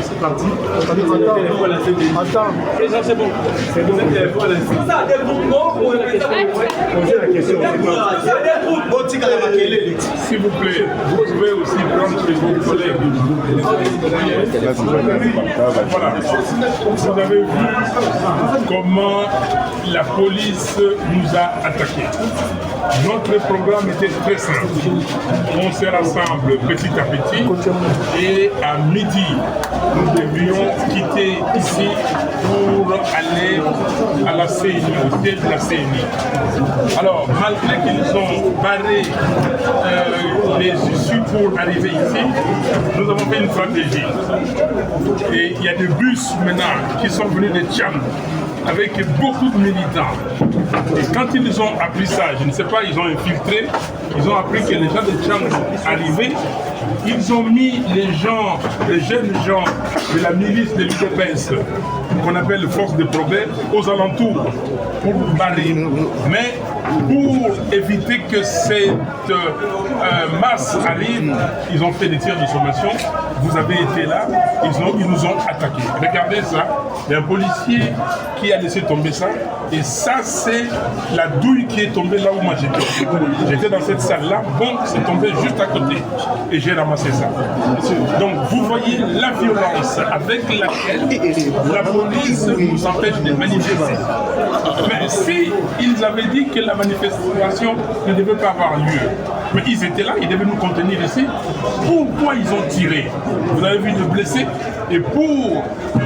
C'est parti. Attends. C'est bon. C'est bon. Posez la question. S'il vous plaît, vous pouvez aussi prendre vos collègues. Voilà. Vous avez vu comment la police nous a attaqués. Notre programme était très simple. On se rassemble petit à petit et à midi, nous devions quitter ici pour aller à la CNI, au siège de la CNI. Alors, malgré qu'ils ont barré les issues pour arriver ici, nous avons fait une stratégie. Et il y a des bus maintenant qui sont venus de Tchad avec beaucoup de militants. Et quand ils ont appris ça, je ne sais pas, ils ont infiltré, ils ont appris que les gens de Tchad sont arrivés, ils ont mis les gens, les jeunes gens de la milice de l'UDPS, qu'on appelle Force de Progrès, aux alentours, pour barrer. Mais pour éviter que cette masse arrive, ils ont fait des tirs de sommation. Vous avez été là, ils nous ont attaqués. Regardez ça, il y a un policier qui a laissé tomber ça, et ça c'est la douille qui est tombée là où moi j'étais. J'étais dans cette salle-là, bon, c'est tombé juste à côté, et j'ai ramassé ça. Donc vous voyez la violence avec laquelle la police nous empêche de manifester. Mais si ils avaient dit que la manifestation ne devait pas avoir lieu, mais ils étaient là, ils devaient nous contenir ici, pourquoi ils ont tiré? Vous avez vu de blessés, et pour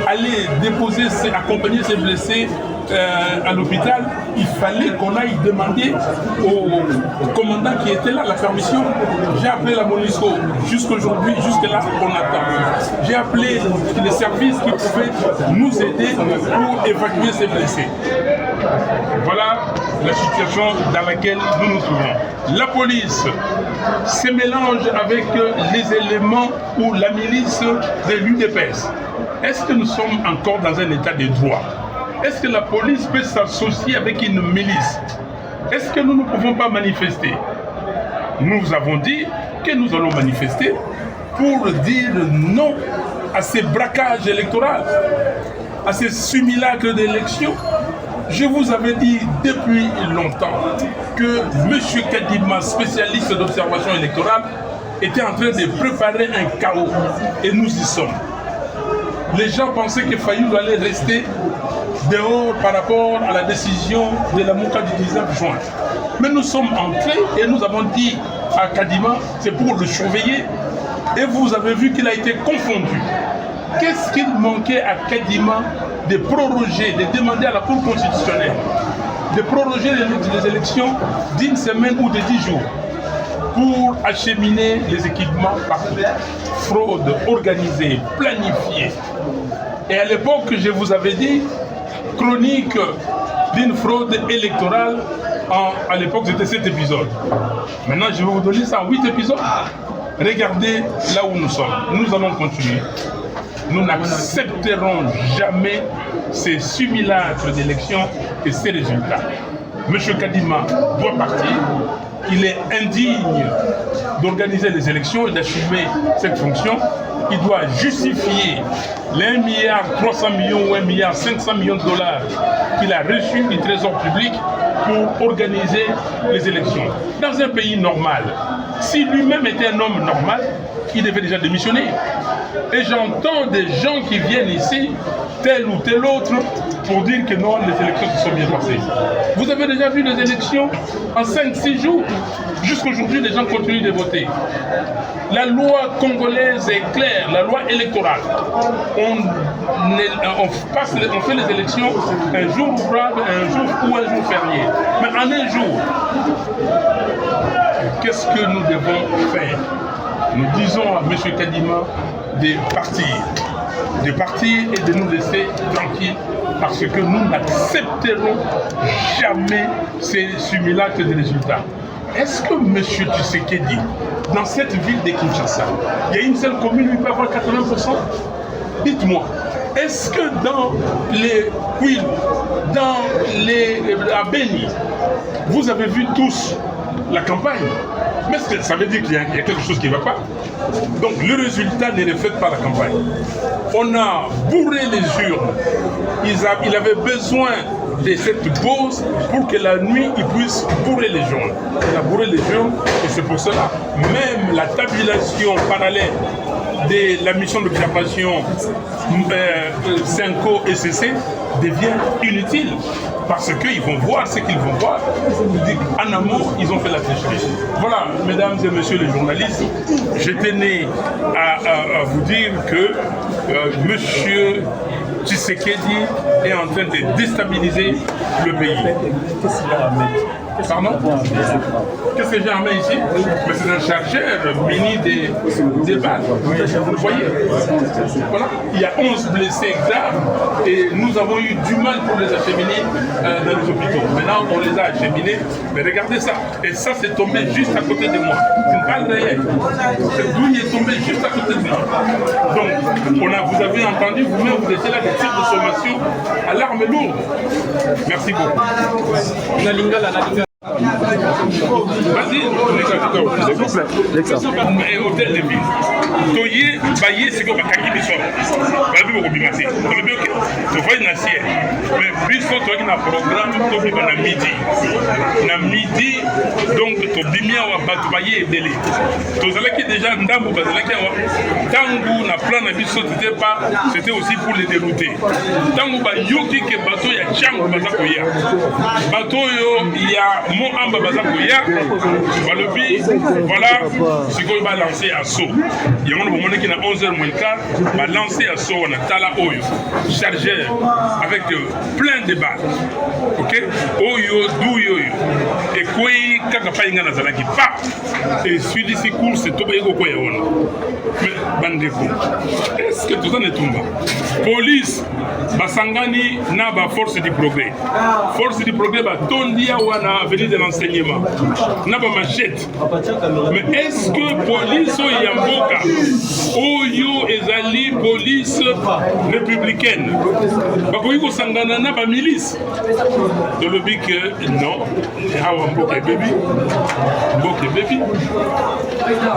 aller déposer, accompagner ces blessés à l'hôpital, il fallait qu'on aille demander au commandant qui était là la permission. J'ai appelé la MONUSCO jusqu'aujourd'hui, jusque là on attend. J'ai appelé les services qui pouvaient nous aider pour évacuer ces blessés. Voilà la situation dans laquelle nous nous trouvons. La police se mélange avec les éléments ou la milice de l'UDPS. Est-ce que nous sommes encore dans un état de droit? Est-ce que la police peut s'associer avec une milice? Est-ce que nous ne pouvons pas manifester? Nous avons dit que nous allons manifester pour dire non à ces braquages électoraux, à ces simulacres d'élections. Je vous avais dit depuis longtemps que M. Kadima, spécialiste d'observation électorale, était en train de préparer un chaos, et nous y sommes. Les gens pensaient que Fayoulou allait rester dehors par rapport à la décision de la Mouka du 19 juin. Mais nous sommes entrés et nous avons dit à Kadima, c'est pour le surveiller, et vous avez vu qu'il a été confondu. Qu'est-ce qu'il manquait à Kadima de proroger, de demander à la Cour constitutionnelle de proroger les élections d'une semaine ou de 10 jours pour acheminer les équipements partout. Fraude organisée, planifiée. Et à l'époque, je vous avais dit, chronique d'une fraude électorale, à l'époque c'était 7 épisodes. Maintenant, je vais vous donner ça en 8 épisodes. Regardez là où nous sommes. Nous allons continuer. Nous n'accepterons jamais ces simulacres d'élections et ces résultats. M. Kadima doit partir. Il est indigne d'organiser les élections et d'assumer cette fonction. Il doit justifier les 1,3 milliard ou 1,5 milliard de dollars qu'il a reçus du Trésor public pour organiser les élections. Dans un pays normal, si lui-même était un homme normal, il devait déjà démissionner. Et j'entends des gens qui viennent ici, tel ou tel autre, pour dire que non, les élections se sont bien passées. Vous avez déjà vu les élections en 5-6 jours. Jusqu'aujourd'hui, les gens continuent de voter. La loi congolaise est claire, la loi électorale. On fait les élections un jour ouvrable, un jour ou un jour férié. Mais en un jour, qu'est-ce que nous devons faire? Nous disons à M. Kadima de partir et de nous laisser tranquilles parce que nous n'accepterons jamais ces simulacres de résultats. Est-ce que M. Tshisekedi, dans cette ville de Kinshasa, il y a une seule commune où il peut avoir 80%? Dites-moi, est-ce que dans les Kwilu, dans la Beni, vous avez vu tous la campagne? Mais ça veut dire qu'il y a quelque chose qui ne va pas. Donc le résultat ne reflète pas la campagne. On a bourré les urnes. Il avait besoin de cette pause pour que la nuit, il puisse bourrer les urnes. Il a bourré les urnes et c'est pour cela, même la tabulation parallèle de la mission d'observation Senko et CC devient inutile parce qu'ils vont voir ce qu'ils vont voir. En amont, ils ont fait la tricherie. Voilà, mesdames et messieurs les journalistes, je tenais à vous dire que monsieur Tshisekedi est en train de déstabiliser le pays. Pardon? Qu'est-ce que j'ai en main ici? Mais c'est un chargeur mini des balles. Vous voyez? Voilà. Il y a 11 blessés graves et nous avons eu du mal pour les acheminer dans les hôpitaux. Maintenant, on les a acheminés. Mais regardez ça. Et ça, c'est tombé juste à côté de moi. C'est une balle réelle. Cette douille est tombée juste à côté de moi. Donc, vous avez entendu, vous-même, vous étiez là des tirs de sommation à l'arme lourde. Merci beaucoup. Vas-y, hôtel de ville. Toye, baye, c'est quoi, bakaki biso. Babi bokobimasi. Tolobi ok. Tovoye na ciel. Mais biso toki na programme tobiba na midi. Na midi, donc tobimi awa bato baye edele. Tozalaki déjà ndambo bazalaki awa. Tangu na plan na biso c'était aussi pour les dérouter. Tangu ba yoki ke bato ya chango baza koya. Bato yo ya mon amba baza koya. Balobi, voilà, c'est qu'on va lancer assaut. Il y a un moment qui est à 11h moins le quart, va lancer assaut, on a Tala Oyo, chargeur, avec plein de balles. Ok? Oyo, douyo. Et quoi, quand il y a un zalaki, pa! Et celui d'ici court, c'est tout le quoi mais bandeko. Est-ce que tout ça n'est tout? Police, Basangani, n'a pas force du progrès. Force du progrès, Tondia ou na avenue de l'enseignement. N'a pas machette. Mais est-ce que police ou Yamboka, Oyo ezali police républicaine, Bakoyiko Sangana n'a pas milice? De le dit que non, Mboka est baby. Mboka est baby.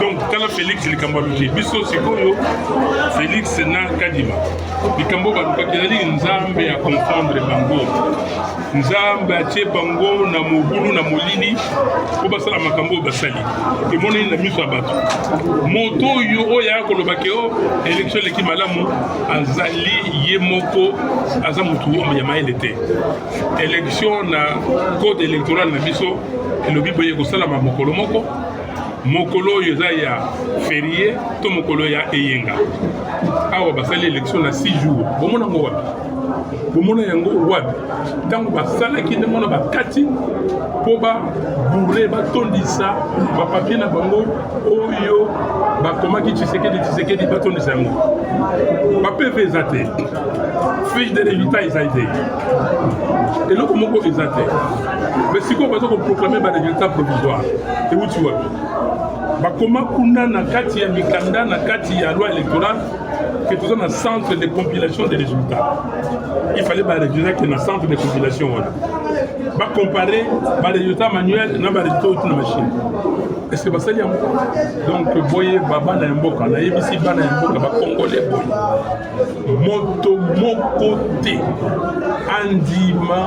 Donc, quand Félix le Kambaluji, Bisso Sikoyo, Félix na Kadima. Bikambo Baluka Kizali, Nzambe à confondre Bango. Nzambe a tché Bango, na Mobulu, na Molini, Obasala Makambo Basali. Et mon na miso abatu. Moto yo ya kolobakeo, élection leki malamu, Azali Yemoko, Azamutu Yama LT. Élection na code électoral na biso, et le biboye Gosala Mokolo Moko. Mokolo yoza ya férié, to mokolo ya eyenga. Awa basali élection na 6 jours. Bomona ngo wapi? Bomona yango wapi? Tango basala ki demona bakati po ba bourré ba tondisa ba papier na bango oyo ba komaki Tshisekedi ba tondisa yango. Ba PV ezate. Fiche de résultat ezate. Et loko moko ezate. Mais si ko bazo ko proclamer ba résultat provisoire. Et où tu vois? Bakoma kuna na kati ya mikanda na kati ya loi électorale que tout ça un centre de compilation des résultats. Il fallait ba résultat que na centre de compilation voilà. va comparer les résultats manuels na les résultats de la machine. Est-ce que ça y est? Donc, boye baba na mboka na yebisi bana mboka ba congolais boye. Moto moko te andima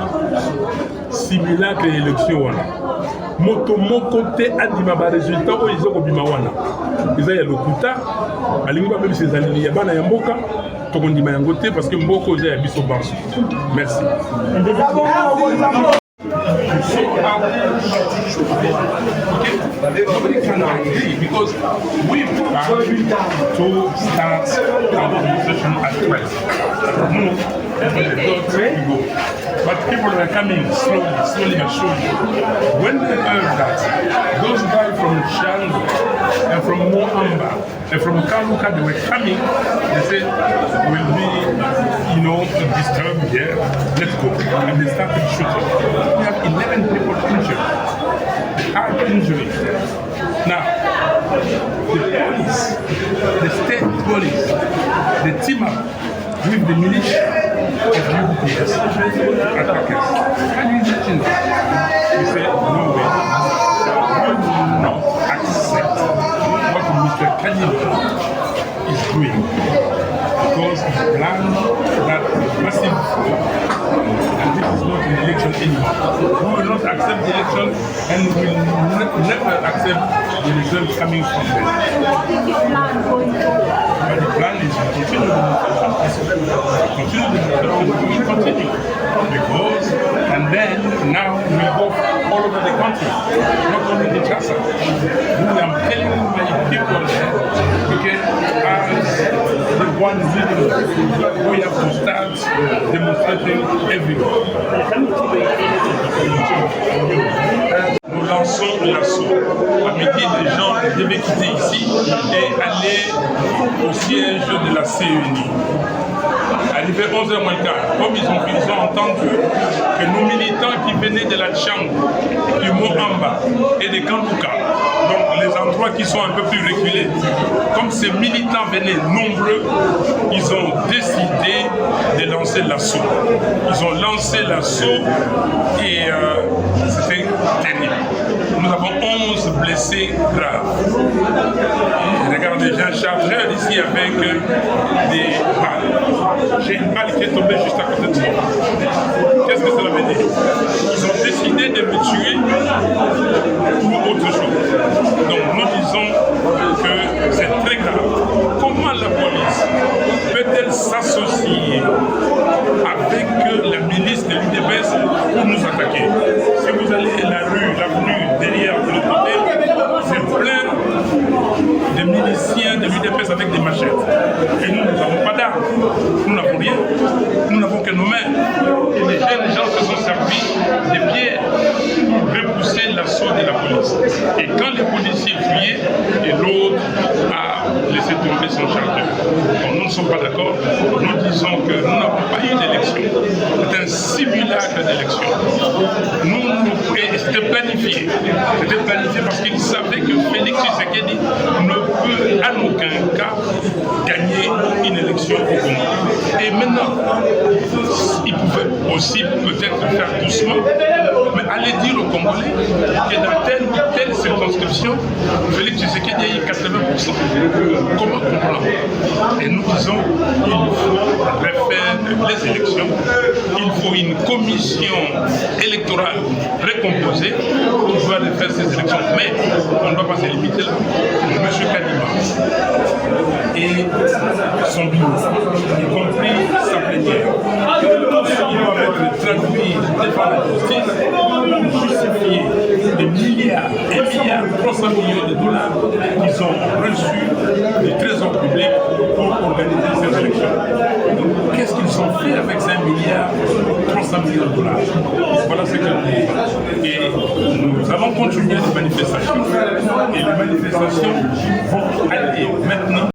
simulacre élection wana. Moto moko te andima ba résultat o izo ko bima wana. Iza ya lokuta alingi ba bebisi ezali ya bana ya mboka to kondima yango te parce que mboko iza ya biso banso. Merci. Nobody can agree because we plan to start our demonstration at 12. But people are coming slowly but surely. When they heard that, those guys from Shango and from Moamba and from Kaluka, they were coming, they said, we'll be, disturbed here, let's go. And they started shooting. We have 11 people injured, hard injuries. Now, the police, the state police, they team up with the militia of UPS attackers. Can you imagine that? We say, no way. We will not accept what Mr. Kanyiba is doing because he planned that massive fraud, and this is not an election anymore. We will not accept the election and we will never accept the result coming from them. What is the plan going forward? But the plan is to continue the demonstration. We will continue because, and then now we go all over the country, not only in Kinshasa. I'm telling my people there, okay, as the one leading, we have to start demonstrating everywhere. Nous lançons l'assaut. À midi, les gens devaient quitter ici et aller au siège de la CENI. Arrivé 11h moins le quart, comme ils ont entendu que nos militants qui venaient de la Tchang, du Moamba et de Kanduka, donc les endroits qui sont un peu plus reculés, comme ces militants venaient nombreux, ils ont décidé de lancer l'assaut. Ils ont lancé l'assaut et c'était terrible. Nous avons 11 blessés graves. Et regardez, j'ai un chargeur ici avec des balles. J'ai une balle qui est tombée juste à côté de moi. Qu'est-ce que cela veut dire? Ils ont décidé de me tuer ou autre chose. Donc nous disons que c'est très grave. Comment la police peut-elle s'associer avec la milice de l'UDPS pour nous attaquer? Si vous allez à la rue, l'avenue derrière de l'autre côté, c'est plein de miliciens de l'UDPS avec des machettes. Et nous n'avons pas d'armes, nous n'avons rien, nous n'avons que nos mains. Et les jeunes gens se sont servis des pierres pour repousser l'assaut de la police. Et quand les policiers fuyaient, et l'autre a laissé tomber son chargeur. Donc nous ne sommes pas d'accord, nous disons que nous n'avons pas eu d'élection. C'est un simulacre d'élection. Et c'était planifié. C'était planifié parce qu'ils savaient que Félix Tshisekedi ne peut en aucun cas gagner une élection au Congo. Et maintenant, il pouvait aussi peut-être faire doucement, mais aller dire aux Congolais que dans telle ou telle circonscription, Félix Tshisekedi a eu 80%. Comment comprendre? Et nous disons qu'il faut refaire les élections, il faut une commission électorale recomposée pour pouvoir refaire ces élections. Mais on ne va pas se limiter là. M. Kanyiba et son bureau, y compris sa plénière, tout ce qui doit être traduit devant la justice pour justifier des milliards et milliards, 300 millions de dollars qu'ils ont reçus du trésor public pour organiser ces élections. Qu'est-ce qu'ils ont fait avec ces milliards, 300 millions de dollars? Voilà ce que nous disons. Et nous allons continuer les manifestations. Et les manifestations vont aller maintenant.